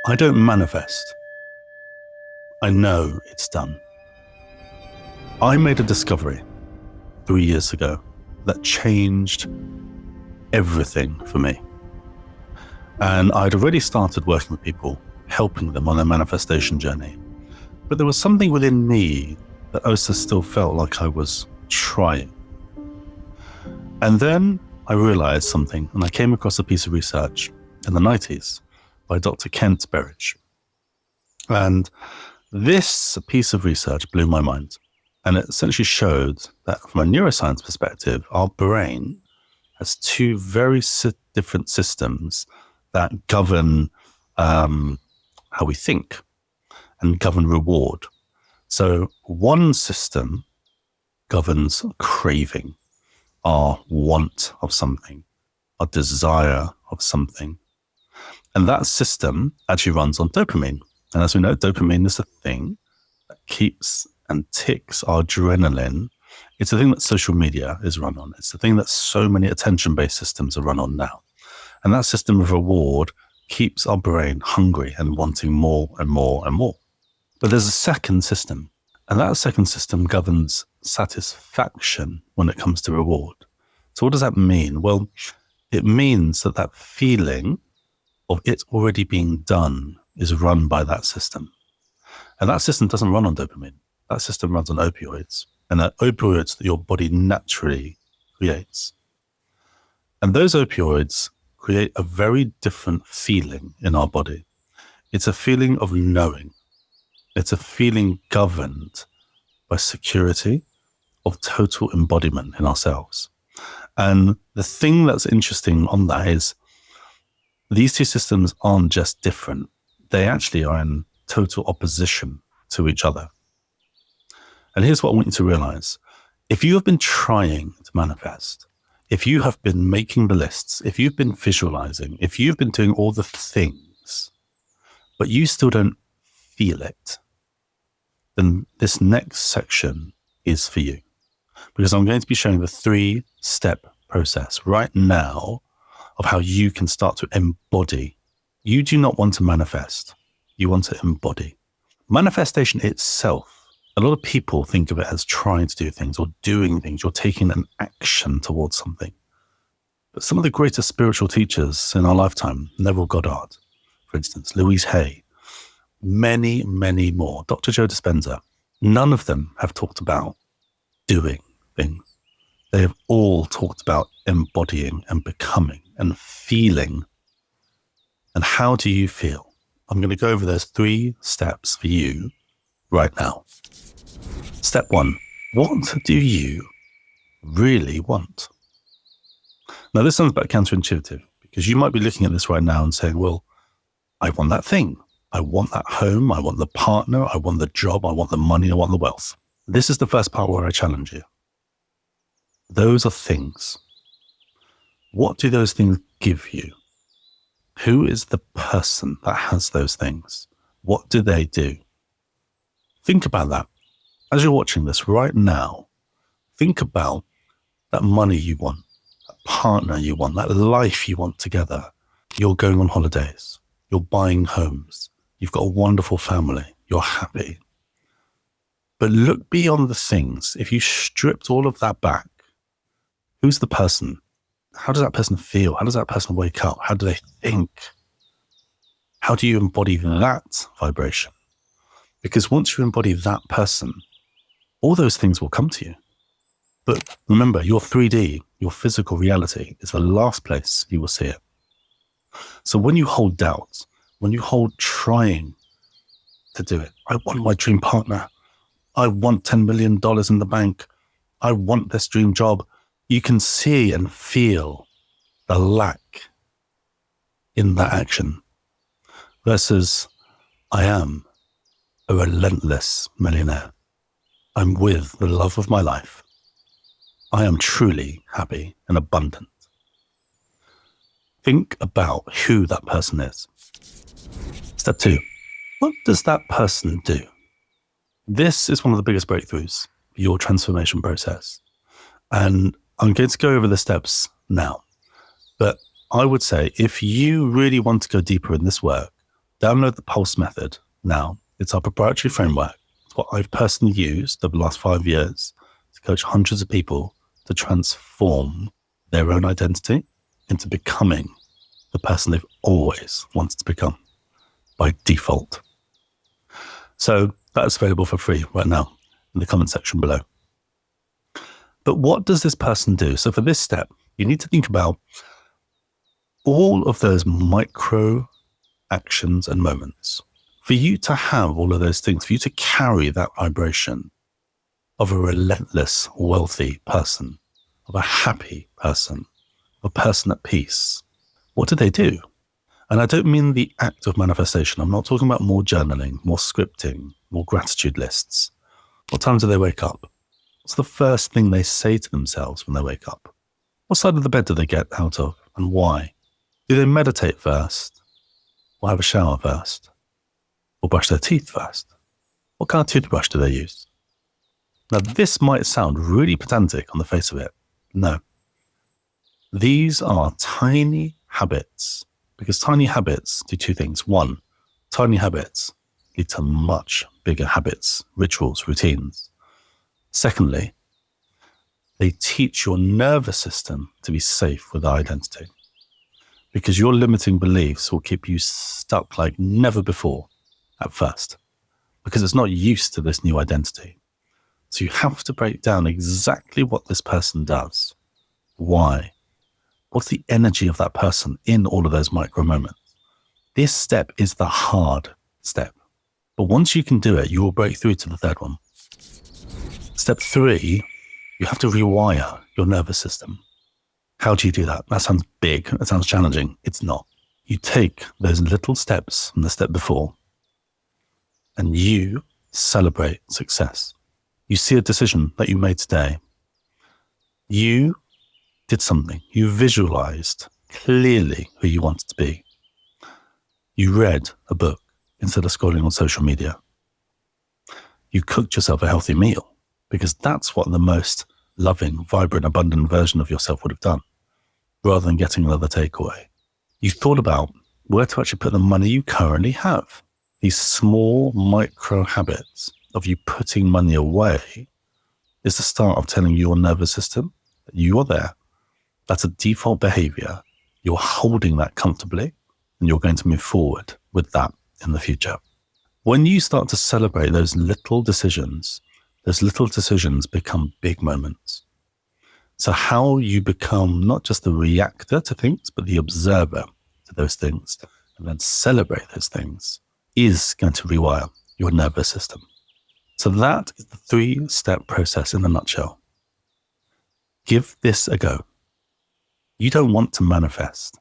I don't manifest. I know it's done. I made a discovery 3 years ago that changed everything for me. And I'd already started working with people, helping them on their manifestation journey. But there was something within me that also still felt like I was trying. And then I realized something, and I came across a piece of research in the 90s by Dr. Kent Berridge. And this piece of research blew my mind. And it essentially showed that from a neuroscience perspective, our brain has two very different systems that govern how we think and govern reward. So one system governs craving, our want of something, our desire of something. And that system actually runs on dopamine. And as we know, dopamine is the thing that keeps and ticks our adrenaline. It's the thing that social media is run on. It's the thing that so many attention-based systems are run on now. And that system of reward keeps our brain hungry and wanting more and more and more. But there's a second system, and that second system governs satisfaction when it comes to reward. So what does that mean? Well, it means that that feeling of it already being done is run by that system. And that system doesn't run on dopamine. That system runs on opioids, and they're opioids that your body naturally creates. And those opioids create a very different feeling in our body. It's a feeling of knowing. It's a feeling governed by security, of total embodiment in ourselves. And the thing that's interesting on that is these two systems aren't just different. They actually are in total opposition to each other. And here's what I want you to realize. If you have been trying to manifest, if you have been making the lists, if you've been visualizing, if you've been doing all the things, but you still don't feel it, then this next section is for you. Because I'm going to be showing the 3-step process right now of how you can start to embody. You do not want to manifest. You want to embody. Manifestation itself, a lot of people think of it as trying to do things or doing things. You're taking an action towards something. But some of the greatest spiritual teachers in our lifetime, Neville Goddard, for instance, Louise Hay, many, many more, Dr. Joe Dispenza, none of them have talked about doing things. They have all talked about embodying and becoming and feeling. And how do you feel? I'm going to go over those 3 steps for you right now. Step 1, what do you really want? Now, this sounds a bit counterintuitive because you might be looking at this right now and saying, well, I want that thing. I want that home. I want the partner. I want the job. I want the money. I want the wealth. This is the first part where I challenge you. Those are things. What do those things give you? Who is the person that has those things? What do they do? Think about that. As you're watching this right now, think about that money you want, that partner you want, that life you want together. You're going on holidays. You're buying homes. You've got a wonderful family. You're happy. But look beyond the things. If you stripped all of that back, who's the person? How does that person feel? How does that person wake up? How do they think? How do you embody that vibration? Because once you embody that person, all those things will come to you. But remember, your 3D, your physical reality, is the last place you will see it. So when you hold doubt, when you hold trying to do it, I want my dream partner. I want $10 million in the bank. I want this dream job. You can see and feel the lack in that action versus I am a relentless millionaire. I'm with the love of my life. I am truly happy and abundant. Think about who that person is. Step 2, what does that person do? This is one of the biggest breakthroughs for your transformation process. And I'm going to go over the steps now. But I would say if you really want to go deeper in this work, Download the Pulse method now. It's our proprietary framework. It's what I've personally used over the last 5 years to coach hundreds of people to transform their own identity into becoming the person they've always wanted to become by default. So that is available for free right now in the comment section below. But what does this person do? So for this step, you need to think about all of those micro actions and moments. For you to have all of those things, for you to carry that vibration of a relentless, wealthy person, of a happy person, a person at peace, what do they do? And I don't mean the act of manifestation. I'm not talking about more journaling, more scripting, more gratitude lists. What time do they wake up? What's the first thing they say to themselves when they wake up? What side of the bed do they get out of and why? Do they meditate first? Or have a shower first? Or brush their teeth first? What kind of toothbrush do they use? Now, this might sound really pedantic on the face of it. No. These are tiny habits, because tiny habits do two things. One, tiny habits lead to much bigger habits, rituals, routines. Secondly, they teach your nervous system to be safe with identity, because your limiting beliefs will keep you stuck like never before at first, because it's not used to this new identity. So you have to break down exactly what this person does. Why? What's the energy of that person in all of those micro moments? This step is the hard step. But once you can do it, you will break through to the third one. Step 3, you have to rewire your nervous system. How do you do that? That sounds big. That sounds challenging. It's not. You take those little steps from the step before and you celebrate success. You see a decision that you made today. You did something. You visualized clearly who you wanted to be. You read a book instead of scrolling on social media. You cooked yourself a healthy meal, because that's what the most loving, vibrant, abundant version of yourself would have done, rather than getting another takeaway. You thought about where to actually put the money you currently have. These small micro habits of you putting money away is the start of telling your nervous system that you are there. That's a default behavior. You're holding that comfortably, and you're going to move forward with that in the future. When you start to celebrate those little decisions become big moments. So how you become not just the reactor to things, but the observer to those things, and then celebrate those things, is going to rewire your nervous system. So that is the 3-step process in a nutshell. Give this a go. You don't want to manifest.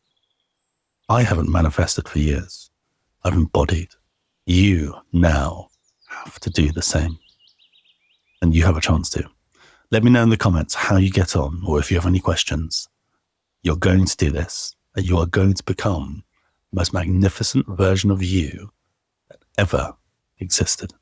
I haven't manifested for years. I've embodied. You now have to do the same. And you have a chance to. Let me know in the comments how you get on, or if you have any questions. You're going to do this, and you are going to become the most magnificent version of you that ever existed.